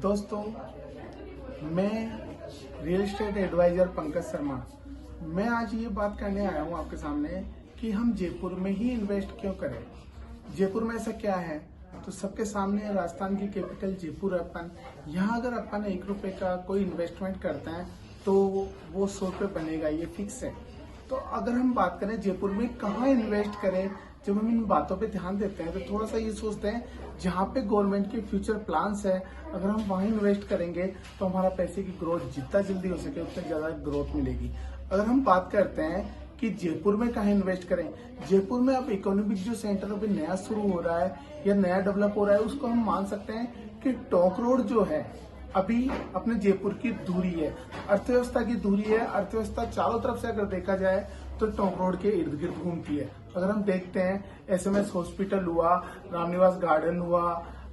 दोस्तों, मैं real estate adviser Pankaj Sharma. मैं आज ये बात करने आया हूँ आपके सामने कि हम जयपुर में ही इन्वेस्ट क्यों करें। जयपुर में ऐसा क्या है, तो सबके सामने राजस्थान की कैपिटल जयपुर है। अपन यहाँ अगर अपन 1 रुपए का कोई इन्वेस्टमेंट करते हैं तो वो 100 रुपये बनेगा, ये फिक्स है। तो अगर हम बात करें जयपुर में कहाँ इन्वेस्ट करें, जब हम इन बातों पे ध्यान देते हैं तो थोड़ा सा ये सोचते हैं जहाँ पे गवर्नमेंट के फ्यूचर प्लान्स है, अगर हम वहाँ इन्वेस्ट करेंगे तो हमारा पैसे की ग्रोथ जितना जल्दी हो सके उतना ज्यादा ग्रोथ मिलेगी। अगर हम बात करते हैं कि जयपुर में कहाँ इन्वेस्ट करें, जयपुर में अब इकोनॉमिक जो सेंटर अभी नया शुरू हो रहा है या नया डेवलप हो रहा है, उसको हम मान सकते हैं कि टोंक रोड जो है अभी अपने जयपुर की दूरी है, अर्थव्यवस्था की दूरी है। अर्थव्यवस्था चारों तरफ से अगर देखा जाए तो टोंक रोड के इर्द गिर्द घूमती है। अगर हम देखते हैं एसएमएस हॉस्पिटल हुआ, रामनिवास गार्डन हुआ,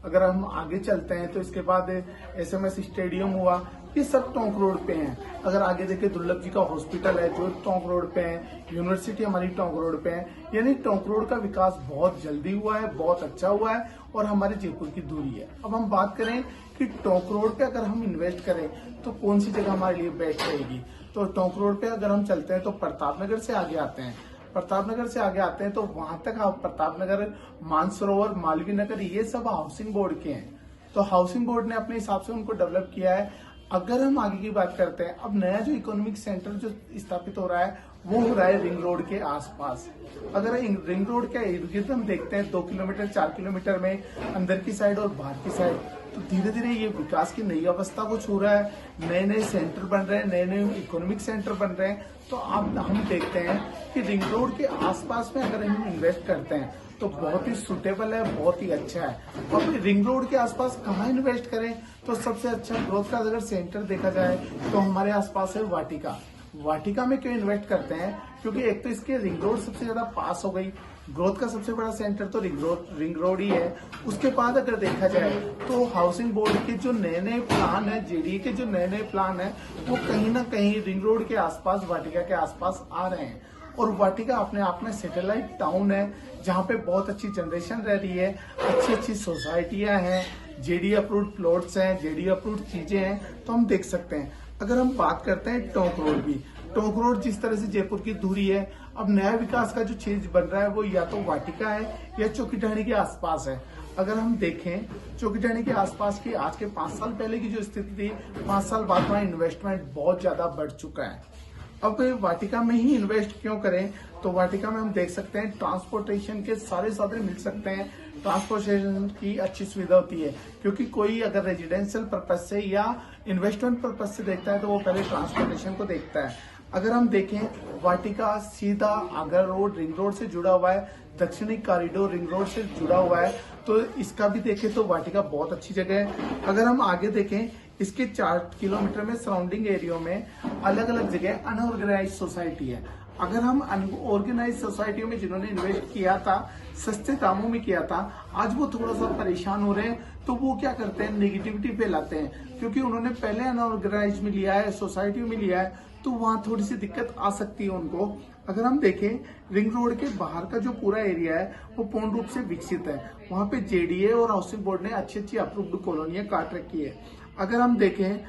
अगर हम आगे चलते हैं तो इसके बाद एसएमएस स्टेडियम हुआ, ये सब टोंक रोड पे हैं। अगर आगे देखें दुर्लभ जी का हॉस्पिटल है जो टोंक रोड पे है, यूनिवर्सिटी हमारी टोंक रोड पे है। यानी टोंक रोड का विकास बहुत जल्दी हुआ है, बहुत अच्छा हुआ है और हमारे जयपुर की दूरी है। अब हम बात करें कि टोंक रोड पे अगर हम इन्वेस्ट करें तो कौन सी जगह हमारे लिए बेस्ट रहेगी, तो टोंक रोड पे अगर हम चलते हैं तो प्रतापनगर से आगे आते हैं। प्रतापनगर से आगे आते हैं तो वहां तक प्रतापनगर, मानसरोवर, मालवीय नगर, ये सब हाउसिंग बोर्ड के हैं। तो हाउसिंग बोर्ड ने अपने हिसाब से उनको डेवलप किया है। अगर हम आगे की बात करते हैं, अब नया जो इकोनॉमिक सेंटर जो स्थापित हो रहा है वो हो रहा है रिंग रोड के आसपास। अगर रिंग रोड के इर्द गिर्द हम देखते हैं 2 किलोमीटर 4 किलोमीटर में अंदर की साइड और बाहर की साइड, तो धीरे धीरे ये विकास की नई अवस्था को छू रहा है। नए नए सेंटर बन रहे हैं, नए नए इकोनॉमिक सेंटर बन रहे हैं। तो आप हम देखते हैं कि रिंग रोड के आसपास में अगर हम इन्वेस्ट करते हैं तो बहुत ही सुटेबल है, बहुत ही अच्छा है। और रिंग रोड के आसपास कहाँ इन्वेस्ट करें, तो सबसे अच्छा ग्रोथ का अगर सेंटर देखा जाए तो हमारे आसपास है वाटिका। वाटिका में क्यों इन्वेस्ट करते हैं, क्योंकि एक तो इसके रिंग रोड सबसे ज्यादा पास हो गई, ग्रोथ का सबसे बड़ा सेंटर तो रिंग रोड ही है। उसके बाद अगर देखा जाए तो हाउसिंग बोर्ड के जो नए नए प्लान है, जेडीए के जो नए नए प्लान है, वो कहीं ना कहीं रिंग रोड के आसपास, वाटिका के आसपास आ रहे हैं। और वाटिका अपने आप में सैटेलाइट टाउन है जहाँ पे बहुत अच्छी जनरेशन रह रही है, अच्छी अच्छी सोसाइटियां हैं, जेडीए अप्रूव्ड प्लॉट्स हैं, जेडीए अप्रूव्ड चीजें हैं। तो हम देख सकते हैं। अगर हम बात करते हैं टोंक रोड की, टोंक रोड जिस तरह से जयपुर की दूरी है, अब नया विकास का जो चीज बन रहा है वो या तो वाटिका है या चौकीढाणी के आसपास है। अगर हम देखें चौकीढाणी के आसपास की आज के 5 साल पहले की जो स्थिति थी, 5 साल बाद वहाँ इन्वेस्टमेंट बहुत ज्यादा बढ़ चुका है। अब वाटिका में ही इन्वेस्ट क्यों करें, तो वाटिका में हम देख सकते हैं ट्रांसपोर्टेशन के सारे साधन मिल सकते हैं, ट्रांसपोर्टेशन की अच्छी सुविधा होती है। क्योंकि कोई अगर रेजिडेंशियल पर्पज से या इन्वेस्टमेंट पर्पज से देखता है तो वो पहले ट्रांसपोर्टेशन को देखता है। अगर हम देखें वाटिका सीधा आगरा रोड, रिंग रोड से जुड़ा हुआ है, दक्षिणी कॉरिडोर रिंग रोड से जुड़ा हुआ है, तो इसका भी देखें तो वाटिका बहुत अच्छी जगह है। अगर हम आगे देखें इसके 4 किलोमीटर में सराउंडिंग एरिया में अलग अलग जगह अनऑर्गेनाइज सोसाइटी है। अगर हम अनऑर्गेनाइज सोसाइटियों में जिन्होंने इन्वेस्ट किया था, सस्ते दामों में किया था, आज वो थोड़ा सा परेशान हो रहे हैं। तो वो क्या करते हैं, नेगेटिविटी फैलाते हैं, क्योंकि उन्होंने पहले अनऑर्गेनाइज में लिया है, सोसाइटी में लिया है, तो वहां थोड़ी सी दिक्कत आ सकती है उनको। अगर हम देखें रिंग रोड के बाहर का जो पूरा एरिया है वो पूर्ण रूप से विकसित है। वहां पे जेडीए और हाउसिंग बोर्ड ने अच्छी अच्छी अप्रूव्ड कॉलोनियां काट रखी है। अगर हम देखें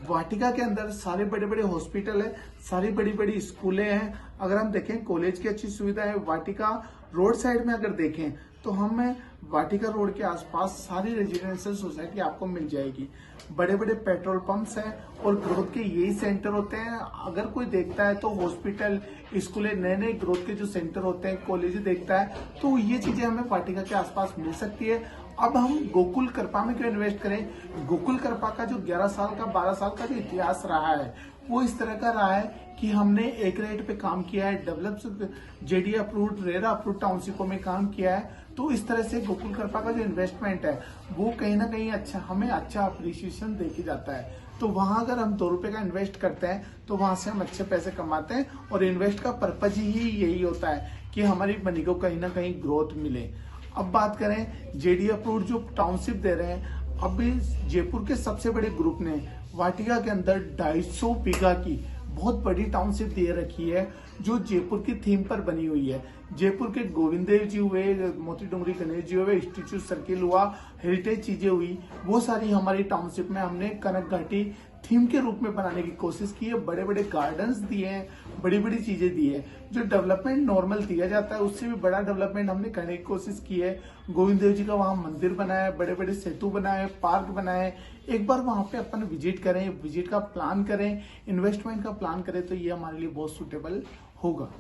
वाटिका के अंदर सारे बड़े बड़े हॉस्पिटल है, सारी बड़ी बड़ी स्कूलें हैं। अगर हम देखें कॉलेज की अच्छी सुविधा है। वाटिका रोड साइड में अगर देखें तो हमें वाटिका रोड के आसपास सारी रेजिडेंशियल सोसाइटी आपको मिल जाएगी। बड़े बड़े पेट्रोल पंप्स हैं और ग्रोथ के यही सेंटर होते हैं। अगर कोई देखता है तो हॉस्पिटल, स्कूलें, नए नए ग्रोथ के जो सेंटर होते हैं, कॉलेज देखता है, तो ये चीजें हमें वाटिका के आसपास मिल सकती है। अब हम गोकुल कृपा में क्यों इन्वेस्ट करें, गोकुल कृपा का जो 11 साल का 12 साल का जो इतिहास रहा है वो इस तरह का रहा है कि हमने एक रेट पे काम किया है, develop JDA approved, RERA approved टाउनशिपों में काम किया है। तो इस तरह से गोकुल कृपा का जो इन्वेस्टमेंट है वो कहीं ना कहीं अच्छा, हमें अच्छा अप्रिसिएशन देके जाता है। तो वहां अगर हम 2 रुपए का इन्वेस्ट करते हैं तो वहां से हम अच्छे पैसे कमाते हैं। और इन्वेस्ट का पर्पज ही यही होता है कि हमारी मनी को कहीं ना कहीं ग्रोथ मिले। अब बात करें जेडीए अप्रूव्ड जो टाउनशिप दे रहे हैं, अब जयपुर के सबसे बड़े ग्रुप ने वाटिका के अंदर 250 बीघा की बहुत बड़ी टाउनशिप दे रखी है जो जयपुर की थीम पर बनी हुई है। जयपुर के गोविंद देव जी हुए, मोती डूंगरी गणेश जी हुए, स्टेच्यू सर्किल हुआ, हेरिटेज चीजें हुई, वो सारी हमारी टाउनशिप में हमने कनक घाटी थीम के रूप में बनाने की कोशिश की है। बड़े बड़े गार्डन्स दिए हैं, बड़ी बड़ी चीजें दी है। जो डेवलपमेंट नॉर्मल दिया जाता है उससे भी बड़ा डेवलपमेंट हमने करने की कोशिश की है। गोविंद देव जी का वहां मंदिर बनाया है, बड़े बड़े सेतु बनाए, पार्क बनाए। एक बार वहां पे अपन विजिट करें, विजिट का प्लान करें, इन्वेस्टमेंट का प्लान करें तो ये हमारे लिए बहुत सुटेबल होगा।